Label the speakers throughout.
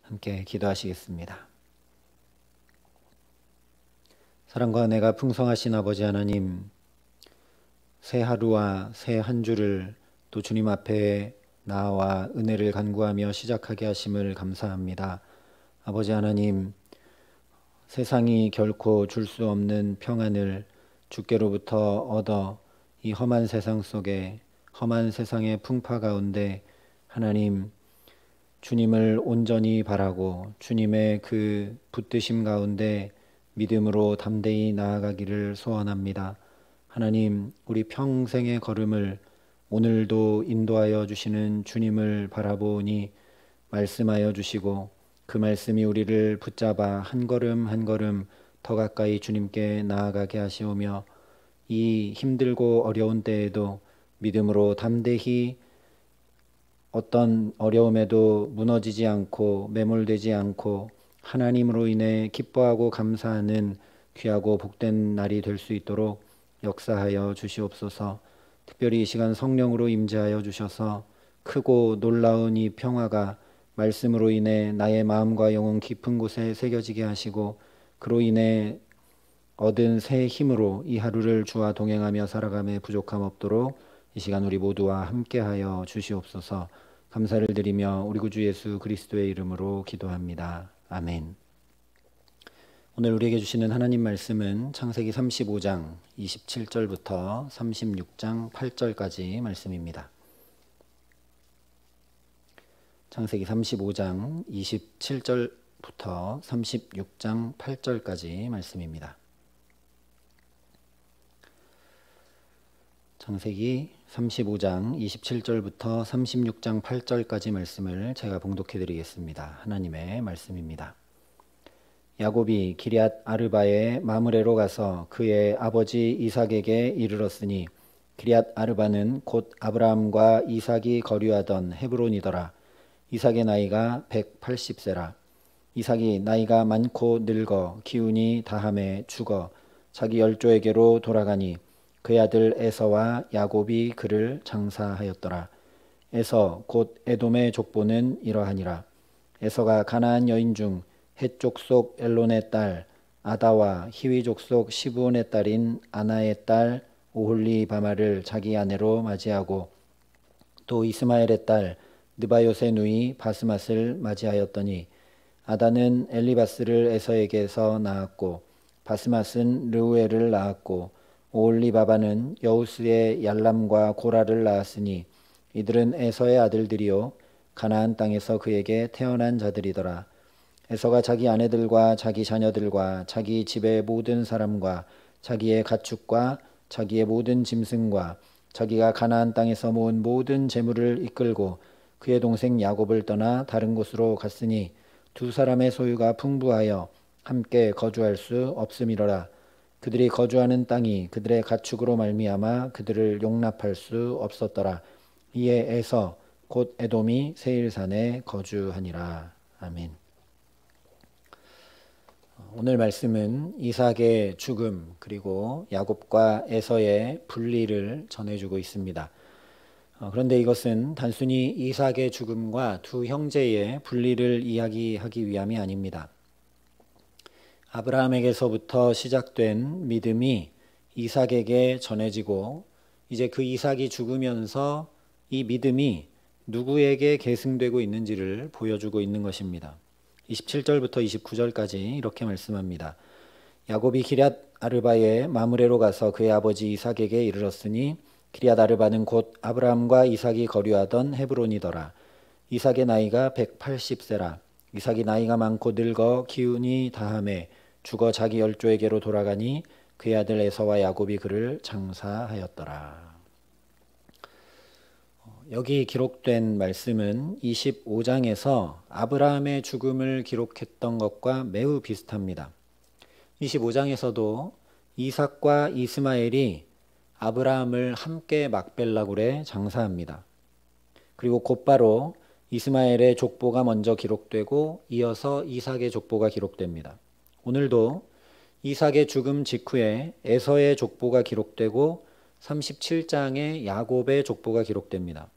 Speaker 1: 함께 기도하시겠습니다. 사랑과 은혜가 풍성하신 아버지 하나님, 새 하루와 새 한 주를 또 주님 앞에 나와 은혜를 간구하며 시작하게 하심을 감사합니다. 아버지 하나님, 세상이 결코 줄 수 없는 평안을 주께로부터 얻어 이 험한 세상 속에, 험한 세상의 풍파 가운데 하나님, 주님을 온전히 바라고 주님의 그 붙드심 가운데 믿음으로 담대히 나아가기를 소원합니다. 하나님, 우리 평생의 걸음을 오늘도 인도하여 주시는 주님을 바라보니 말씀하여 주시고 그 말씀이 우리를 붙잡아 한 걸음 한 걸음 더 가까이 주님께 나아가게 하시오며 이 힘들고 어려운 때에도 믿음으로 담대히 어떤 어려움에도 무너지지 않고 매몰되지 않고 하나님으로 인해 기뻐하고 감사하는 귀하고 복된 날이 될 수 있도록 역사하여 주시옵소서. 특별히 이 시간 성령으로 임재하여 주셔서 크고 놀라운 이 평화가 말씀으로 인해 나의 마음과 영혼 깊은 곳에 새겨지게 하시고 그로 인해 얻은 새 힘으로 이 하루를 주와 동행하며 살아감에 부족함 없도록 이 시간 우리 모두와 함께하여 주시옵소서. 감사를 드리며 우리 구주 예수 그리스도의 이름으로 기도합니다. 아멘. 오늘 우리에게 주시는 하나님 말씀은 창세기 35장 27절부터 36장 8절까지 말씀입니다. 창세기 35장 27절부터 36장 8절까지 말씀입니다. 창세기 35장 27절부터 36장 8절까지 말씀을 제가 봉독해 드리겠습니다. 하나님의 말씀입니다. 야곱이 기럇 아르바의 마므레로 가서 그의 아버지 이삭에게 이르렀으니 기럇 아르바는 곧 아브라함과 이삭이 거류하던 헤브론이더라. 이삭의 나이가 180세라. 이삭이 나이가 많고 늙어 기운이 다함에 죽어 자기 열조에게로 돌아가니 그의 아들 에서와 야곱이 그를 장사하였더라. 에서 곧 에돔의 족보는 이러하니라. 에서가 가나안 여인 중 헷 족속 엘론의 딸 아다와 히위 족속 시브온의 딸인 아나의 딸 오홀리바마를 자기 아내로 맞이하고 또 이스마엘의 딸 느바요의 누이 바스맛을 맞이하였더니 아다는 엘리바스를 에서에게서 낳았고 바스맛은 르우엘을 낳았고 오홀리바바는 여우스의 얄람과 고라를 낳았으니 이들은 에서의 아들들이요 가나안 땅에서 그에게 태어난 자들이더라. 에서가 자기 아내들과 자기 자녀들과 자기 집의 모든 사람과 자기의 가축과 자기의 모든 짐승과 자기가 가나안 땅에서 모은 모든 재물을 이끌고 그의 동생 야곱을 떠나 다른 곳으로 갔으니 두 사람의 소유가 풍부하여 함께 거주할 수 없음이로라. 그들이 거주하는 땅이 그들의 가축으로 말미암아 그들을 용납할 수 없었더라. 이에 에서 곧 에돔이 세일산에 거주하니라. 아멘. 오늘 말씀은 이삭의 죽음 그리고 야곱과 에서의 분리를 전해주고 있습니다. 그런데 이것은 단순히 이삭의 죽음과 두 형제의 분리를 이야기하기 위함이 아닙니다. 아브라함에게서부터 시작된 믿음이 이삭에게 전해지고 이제 그 이삭이 죽으면서 이 믿음이 누구에게 계승되고 있는지를 보여주고 있는 것입니다. 27절부터 29절까지 이렇게 말씀합니다. 야곱이 기럇 아르바의 마므레로 가서 그의 아버지 이삭에게 이르렀으니 기럇 아르바는 곧 아브라함과 이삭이 거류하던 헤브론이더라. 이삭의 나이가 180세라. 이삭이 나이가 많고 늙어 기운이 다함에 죽어 자기 열조에게로 돌아가니 그의 아들 에서와 야곱이 그를 장사하였더라. 여기 기록된 말씀은 25장에서 아브라함의 죽음을 기록했던 것과 매우 비슷합니다. 25장에서도 이삭과 이스마엘이 아브라함을 함께 막벨라굴에 장사합니다. 그리고 곧바로 이스마엘의 족보가 먼저 기록되고 이어서 이삭의 족보가 기록됩니다. 오늘도 이삭의 죽음 직후에 에서의 족보가 기록되고 37장에 야곱의 족보가 기록됩니다.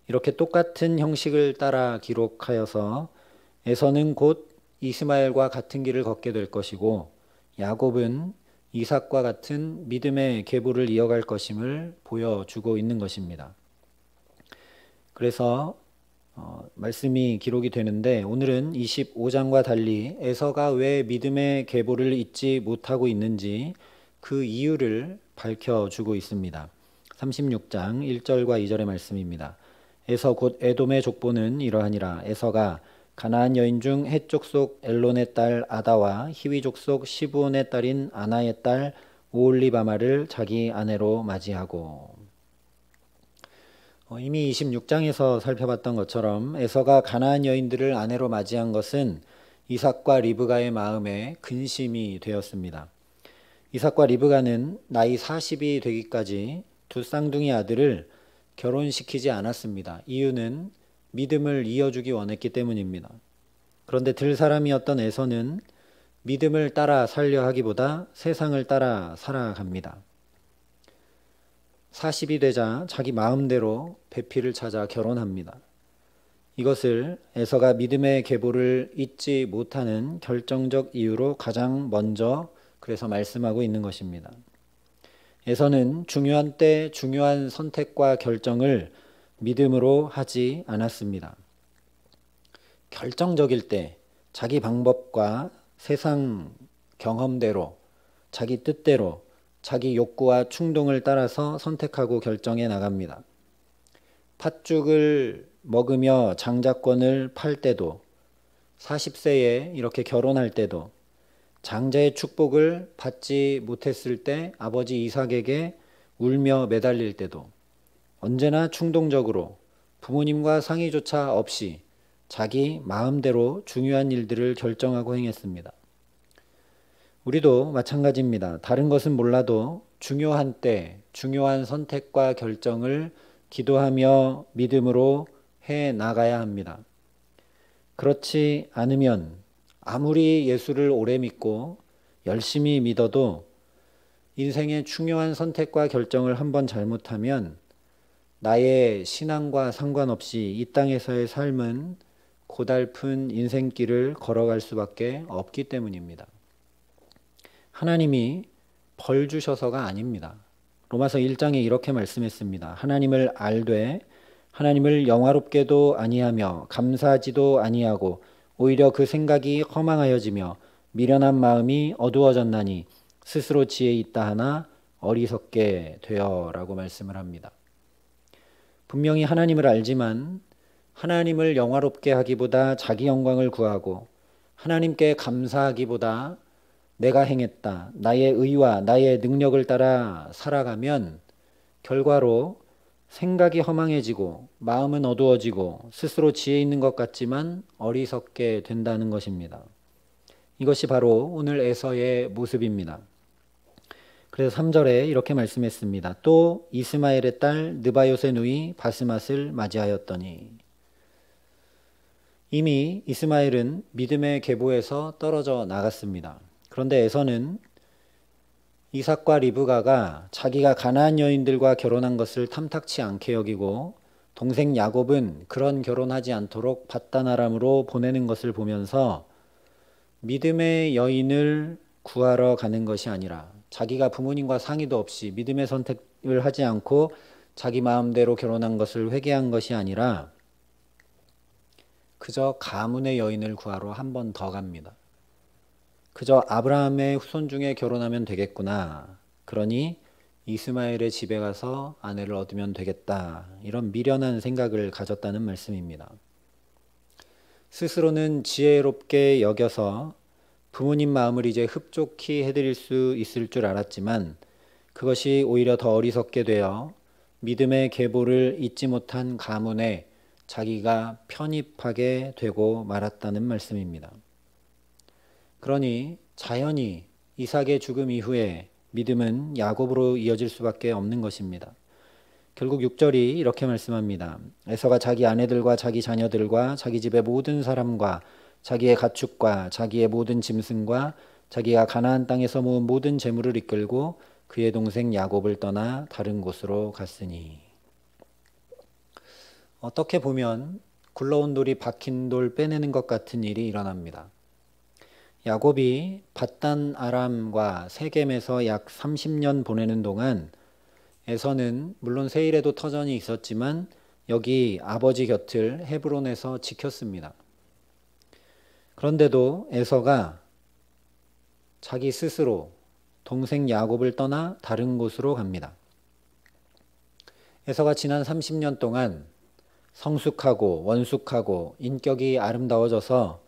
Speaker 1: 이렇게 똑같은 형식을 따라 기록하여서 에서는 곧 이스마엘과 같은 길을 걷게 될 것이고 야곱은 이삭과 같은 믿음의 계보를 이어갈 것임을 보여주고 있는 것입니다. 그래서 말씀이 기록이 되는데 오늘은 25장과 달리 에서가 왜 믿음의 계보를 잊지 못하고 있는지 그 이유를 밝혀주고 있습니다. 36장 1절과 2절의 말씀입니다. 에서 곧 에돔의 족보는 이러하니라. 에서가 가나안 여인 중 헷 족속 엘론의 딸 아다와 히위 족속 시브온의 딸인 아나의 딸 오홀리바마를 자기 아내로 맞이하고. 이미 26장에서 살펴봤던 것처럼 에서가 가나안 여인들을 아내로 맞이한 것은 이삭과 리브가의 마음에 근심이 되었습니다. 이삭과 리브가는 나이 40이 되기까지 두 쌍둥이 아들을 결혼시키지 않았습니다. 이유는 믿음을 이어주기 원했기 때문입니다. 그런데 들 사람이었던 에서는 믿음을 따라 살려 하기보다 세상을 따라 살아갑니다. 40이 되자 자기 마음대로 배필을 찾아 결혼합니다. 이것을 에서가 믿음의 계보를 잊지 못하는 결정적 이유로 가장 먼저 그래서 말씀하고 있는 것입니다. 에서는 중요한 때 중요한 선택과 결정을 믿음으로 하지 않았습니다. 결정적일 때 자기 방법과 세상 경험대로 자기 뜻대로 자기 욕구와 충동을 따라서 선택하고 결정해 나갑니다. 팥죽을 먹으며 장자권을 팔 때도 40세에 이렇게 결혼할 때도 장자의 축복을 받지 못했을 때 아버지 이삭에게 울며 매달릴 때도 언제나 충동적으로 부모님과 상의조차 없이 자기 마음대로 중요한 일들을 결정하고 행했습니다. 우리도 마찬가지입니다. 다른 것은 몰라도 중요한 때 중요한 선택과 결정을 기도하며 믿음으로 해 나가야 합니다. 그렇지 않으면 아무리 예수를 오래 믿고 열심히 믿어도 인생의 중요한 선택과 결정을 한번 잘못하면 나의 신앙과 상관없이 이 땅에서의 삶은 고달픈 인생길을 걸어갈 수밖에 없기 때문입니다. 하나님이 벌 주셔서가 아닙니다. 로마서 1장에 이렇게 말씀했습니다. 하나님을 알되 하나님을 영화롭게도 아니하며 감사하지도 아니하고 오히려 그 생각이 허망하여지며 미련한 마음이 어두워졌나니 스스로 지혜 있다 하나 어리석게 되어라고 말씀을 합니다. 분명히 하나님을 알지만 하나님을 영화롭게 하기보다 자기 영광을 구하고 하나님께 감사하기보다 내가 행했다, 나의 의와 나의 능력을 따라 살아가면 결과로 생각이 허망해지고 마음은 어두워지고 스스로 지혜 있는 것 같지만 어리석게 된다는 것입니다. 이것이 바로 오늘 에서의 모습입니다. 그래서 3절에 이렇게 말씀했습니다. 또 이스마엘의 딸 느바요의 누이 바스맛을 맞이하였더니. 이미 이스마엘은 믿음의 계보에서 떨어져 나갔습니다. 그런데 에서는 이삭과 리브가가 자기가 가나안 여인들과 결혼한 것을 탐탁치 않게 여기고 동생 야곱은 그런 결혼하지 않도록 밧단아람으로 보내는 것을 보면서 믿음의 여인을 구하러 가는 것이 아니라 자기가 부모님과 상의도 없이 믿음의 선택을 하지 않고 자기 마음대로 결혼한 것을 회개한 것이 아니라 그저 가문의 여인을 구하러 한 번 더 갑니다. 그저 아브라함의 후손 중에 결혼하면 되겠구나. 그러니 이스마엘의 집에 가서 아내를 얻으면 되겠다. 이런 미련한 생각을 가졌다는 말씀입니다. 스스로는 지혜롭게 여겨서 부모님 마음을 이제 흡족히 해드릴 수 있을 줄 알았지만 그것이 오히려 더 어리석게 되어 믿음의 계보를 잊지 못한 가문에 자기가 편입하게 되고 말았다는 말씀입니다. 그러니 자연히 이삭의 죽음 이후에 믿음은 야곱으로 이어질 수밖에 없는 것입니다. 결국 6절이 이렇게 말씀합니다. 에서가 자기 아내들과 자기 자녀들과 자기 집의 모든 사람과 자기의 가축과 자기의 모든 짐승과 자기가 가나안 땅에서 모은 모든 재물을 이끌고 그의 동생 야곱을 떠나 다른 곳으로 갔으니. 어떻게 보면 굴러온 돌이 박힌 돌 빼내는 것 같은 일이 일어납니다. 야곱이 밧단 아람과 세겜에서 약 30년 보내는 동안 에서는 물론 세일에도 터전이 있었지만 여기 아버지 곁을 헤브론에서 지켰습니다. 그런데도 에서가 자기 스스로 동생 야곱을 떠나 다른 곳으로 갑니다. 에서가 지난 30년 동안 성숙하고 원숙하고 인격이 아름다워져서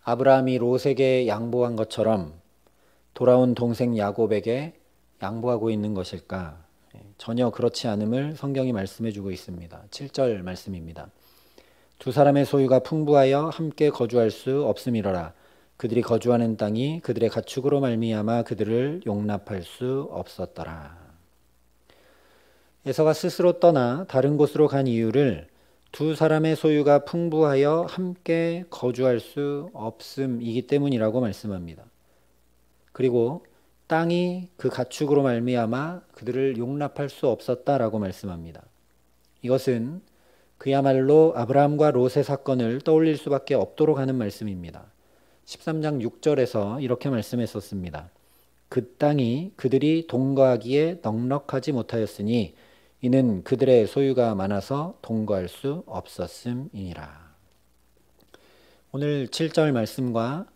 Speaker 1: 아브라함이 롯에게 양보한 것처럼 돌아온 동생 야곱에게 양보하고 있는 것일까? 전혀 그렇지 않음을 성경이 말씀해 주고 있습니다. 7절 말씀입니다. 두 사람의 소유가 풍부하여 함께 거주할 수 없음이러라. 그들이 거주하는 땅이 그들의 가축으로 말미암아 그들을 용납할 수 없었더라. 에서가 스스로 떠나 다른 곳으로 간 이유를 두 사람의 소유가 풍부하여 함께 거주할 수 없음이기 때문이라고 말씀합니다. 그리고 땅이 그 가축으로 말미암아 그들을 용납할 수 없었다라고 말씀합니다. 이것은 그야말로 아브라함과 롯의 사건을 떠올릴 수밖에 없도록 하는 말씀입니다. 13장 6절에서 이렇게 말씀했었습니다. 그 땅이 그들이 동거하기에 넉넉하지 못하였으니 이는 그들의 소유가 많아서 동거할 수 없었음이니라. 오늘 7절 말씀과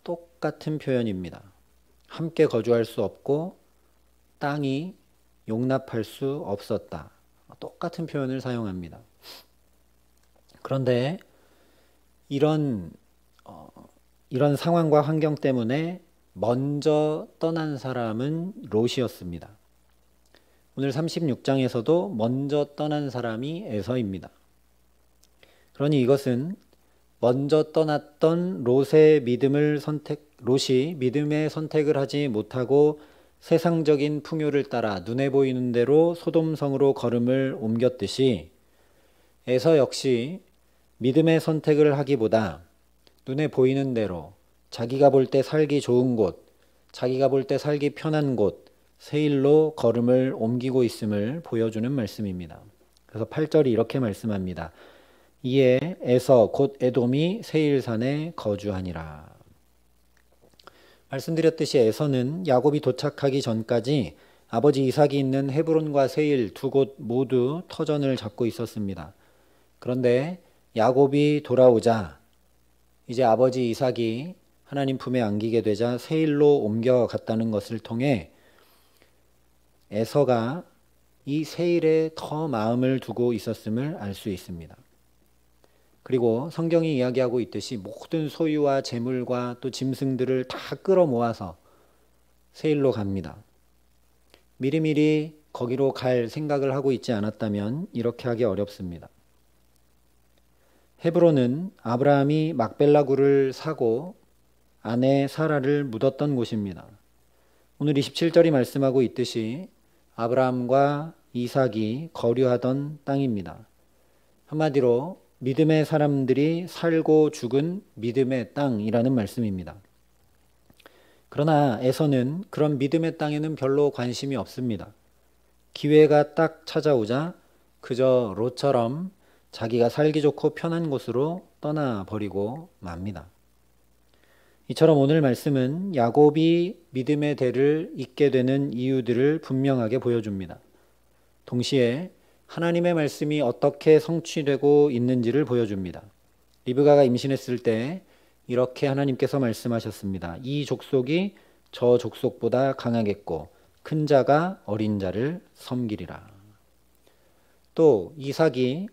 Speaker 1: 똑같은 표현입니다. 함께 거주할 수 없고 땅이 용납할 수 없었다. 똑같은 표현을 사용합니다. 그런데 이런 상황과 환경 때문에 먼저 떠난 사람은 롯이었습니다. 오늘 36장에서도 먼저 떠난 사람이 에서입니다. 그러니 이것은 먼저 떠났던 롯이 믿음의 선택을 하지 못하고 세상적인 풍요를 따라 눈에 보이는 대로 소돔성으로 걸음을 옮겼듯이 에서 역시 믿음의 선택을 하기보다 눈에 보이는 대로 자기가 볼 때 살기 좋은 곳, 자기가 볼 때 살기 편한 곳, 세일로 걸음을 옮기고 있음을 보여주는 말씀입니다. 그래서 8절이 이렇게 말씀합니다. 이에 에서 곧 에돔이 세일산에 거주하니라. 말씀드렸듯이 에서는 야곱이 도착하기 전까지 아버지 이삭이 있는 헤브론과 세일 두 곳 모두 터전을 잡고 있었습니다. 그런데 야곱이 돌아오자 이제 아버지 이삭이 하나님 품에 안기게 되자 세일로 옮겨갔다는 것을 통해 에서가 이 세일에 더 마음을 두고 있었음을 알 수 있습니다. 그리고 성경이 이야기하고 있듯이 모든 소유와 재물과 또 짐승들을 다 끌어모아서 세일로 갑니다. 미리미리 거기로 갈 생각을 하고 있지 않았다면 이렇게 하기 어렵습니다. 헤브론은 아브라함이 막벨라 굴을 사고 아내 사라를 묻었던 곳입니다. 오늘 27절이 말씀하고 있듯이 아브라함과 이삭이 거류하던 땅입니다. 한마디로 믿음의 사람들이 살고 죽은 믿음의 땅이라는 말씀입니다. 그러나 에서는 그런 믿음의 땅에는 별로 관심이 없습니다. 기회가 딱 찾아오자 그저 롯처럼 자기가 살기 좋고 편한 곳으로 떠나버리고 맙니다. 이처럼 오늘 말씀은 야곱이 믿음의 대를 잇게 되는 이유들을 분명하게 보여줍니다. 동시에 하나님의 말씀이 어떻게 성취되고 있는지를 보여줍니다. 리브가가 임신했을 때 이렇게 하나님께서 말씀하셨습니다. 이 족속이 저 족속보다 강하겠고 큰 자가 어린 자를 섬기리라. 또 이삭이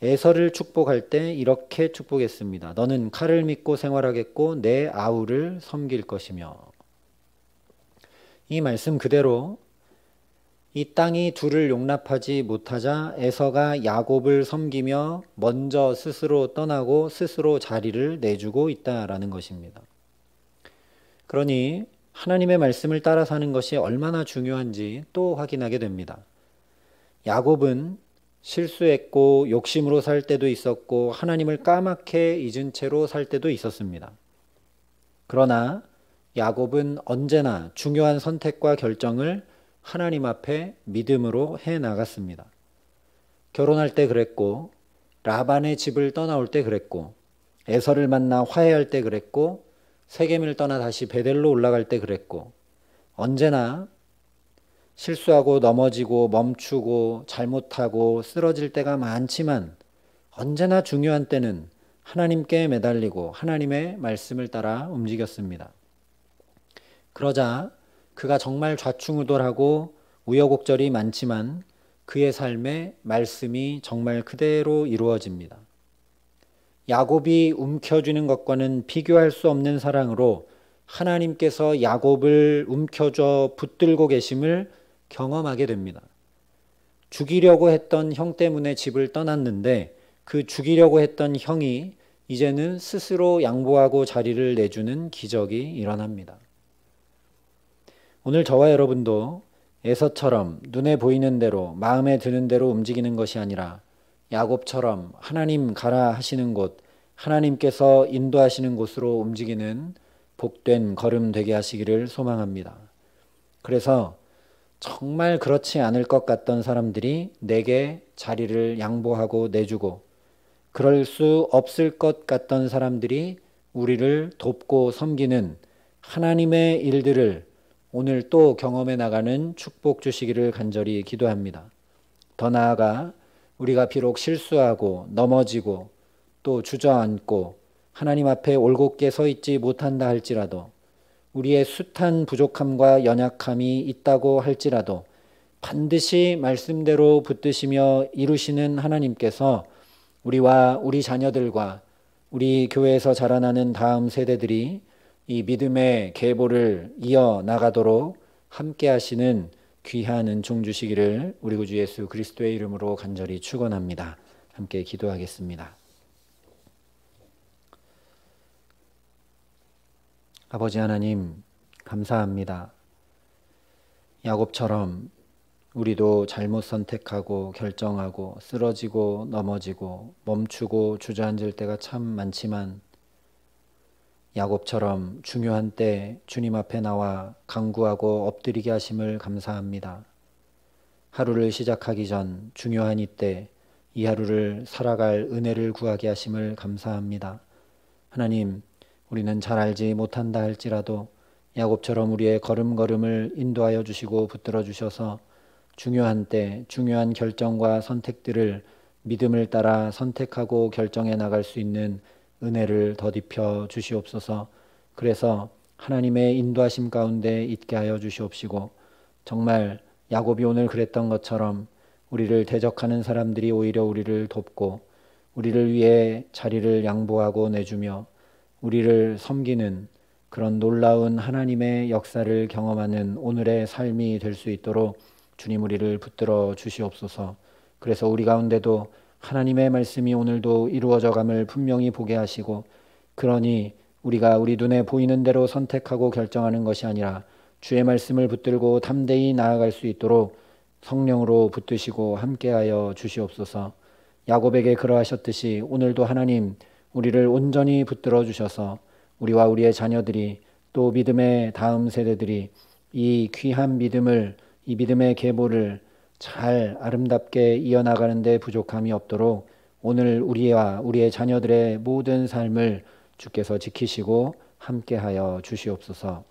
Speaker 1: 에서를 축복할 때 이렇게 축복했습니다. 너는 칼을 믿고 생활하겠고 내 아우를 섬길 것이며. 이 말씀 그대로 이 땅이 둘을 용납하지 못하자 에서가 야곱을 섬기며 먼저 스스로 떠나고 스스로 자리를 내주고 있다라는 것입니다. 그러니 하나님의 말씀을 따라 사는 것이 얼마나 중요한지 또 확인하게 됩니다. 야곱은 실수했고 욕심으로 살 때도 있었고 하나님을 까맣게 잊은 채로 살 때도 있었습니다. 그러나 야곱은 언제나 중요한 선택과 결정을 하나님 앞에 믿음으로 해 나갔습니다. 결혼할 때 그랬고 라반의 집을 떠나올 때 그랬고, 에서를 만나 화해할 때 그랬고, 세겜을 떠나 다시 베델로 올라갈 때 그랬고, 언제나 실수하고 넘어지고 멈추고 잘못하고 쓰러질 때가 많지만 언제나 중요한 때는 하나님께 매달리고 하나님의 말씀을 따라 움직였습니다. 그러자 그가 정말 좌충우돌하고 우여곡절이 많지만 그의 삶에 말씀이 정말 그대로 이루어집니다. 야곱이 움켜쥐는 것과는 비교할 수 없는 사랑으로 하나님께서 야곱을 움켜줘 붙들고 계심을 경험하게 됩니다. 죽이려고 했던 형 때문에 집을 떠났는데 그 죽이려고 했던 형이 이제는 스스로 양보하고 자리를 내주는 기적이 일어납니다. 오늘 저와 여러분도 에서처럼 눈에 보이는 대로 마음에 드는 대로 움직이는 것이 아니라 야곱처럼 하나님 가라 하시는 곳, 하나님께서 인도하시는 곳으로 움직이는 복된 걸음 되게 하시기를 소망합니다. 그래서 정말 그렇지 않을 것 같던 사람들이 내게 자리를 양보하고 내주고, 그럴 수 없을 것 같던 사람들이 우리를 돕고 섬기는 하나님의 일들을 오늘 또 경험해 나가는 축복 주시기를 간절히 기도합니다. 더 나아가 우리가 비록 실수하고 넘어지고 또 주저앉고 하나님 앞에 올곧게 서 있지 못한다 할지라도, 우리의 숱한 부족함과 연약함이 있다고 할지라도 반드시 말씀대로 붙드시며 이루시는 하나님께서 우리와 우리 자녀들과 우리 교회에서 자라나는 다음 세대들이 이 믿음의 계보를 이어나가도록 함께 하시는 귀한 은총 주시기를 우리 구주 예수 그리스도의 이름으로 간절히 축원합니다. 함께 기도하겠습니다. 아버지 하나님, 감사합니다. 야곱처럼 우리도 잘못 선택하고 결정하고 쓰러지고 넘어지고 멈추고 주저앉을 때가 참 많지만 야곱처럼 중요한 때 주님 앞에 나와 간구하고 엎드리게 하심을 감사합니다. 하루를 시작하기 전 중요한 이때 이 하루를 살아갈 은혜를 구하게 하심을 감사합니다. 하나님, 우리는 잘 알지 못한다 할지라도 야곱처럼 우리의 걸음걸음을 인도하여 주시고 붙들어 주셔서 중요한 때 중요한 결정과 선택들을 믿음을 따라 선택하고 결정해 나갈 수 있는 은혜를 더딥혀 주시옵소서. 그래서 하나님의 인도하심 가운데 있게 하여 주시옵시고, 정말 야곱이 오늘 그랬던 것처럼 우리를 대적하는 사람들이 오히려 우리를 돕고 우리를 위해 자리를 양보하고 내주며 우리를 섬기는 그런 놀라운 하나님의 역사를 경험하는 오늘의 삶이 될 수 있도록 주님 우리를 붙들어 주시옵소서. 그래서 우리 가운데도 하나님의 말씀이 오늘도 이루어져 감을 분명히 보게 하시고, 그러니 우리가 우리 눈에 보이는 대로 선택하고 결정하는 것이 아니라 주의 말씀을 붙들고 담대히 나아갈 수 있도록 성령으로 붙드시고 함께하여 주시옵소서. 야곱에게 그러하셨듯이 오늘도 하나님 우리를 온전히 붙들어 주셔서 우리와 우리의 자녀들이 또 믿음의 다음 세대들이 이 귀한 믿음을, 이 믿음의 계보를 잘 아름답게 이어나가는 데 부족함이 없도록 오늘 우리와 우리의 자녀들의 모든 삶을 주께서 지키시고 함께하여 주시옵소서.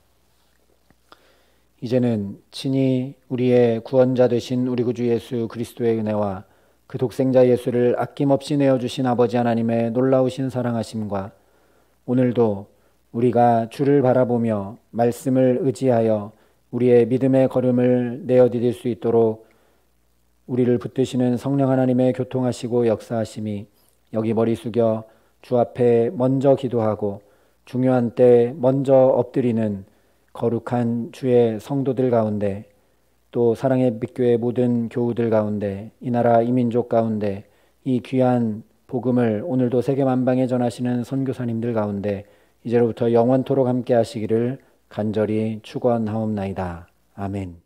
Speaker 1: 이제는 친히 우리의 구원자 되신 우리 구주 예수 그리스도의 은혜와 그 독생자 예수를 아낌없이 내어주신 아버지 하나님의 놀라우신 사랑하심과 오늘도 우리가 주를 바라보며 말씀을 의지하여 우리의 믿음의 걸음을 내어디딜 수 있도록 우리를 붙드시는 성령 하나님의 교통하시고 역사하심이 여기 머리 숙여 주 앞에 먼저 기도하고 중요한 때 먼저 엎드리는 거룩한 주의 성도들 가운데, 또 사랑의 빛교회 모든 교우들 가운데, 이 나라 이 민족 가운데 이 귀한 복음을 오늘도 세계 만방에 전하시는 선교사님들 가운데 이제로부터 영원토록 함께 하시기를 간절히 축원하옵나이다. 아멘.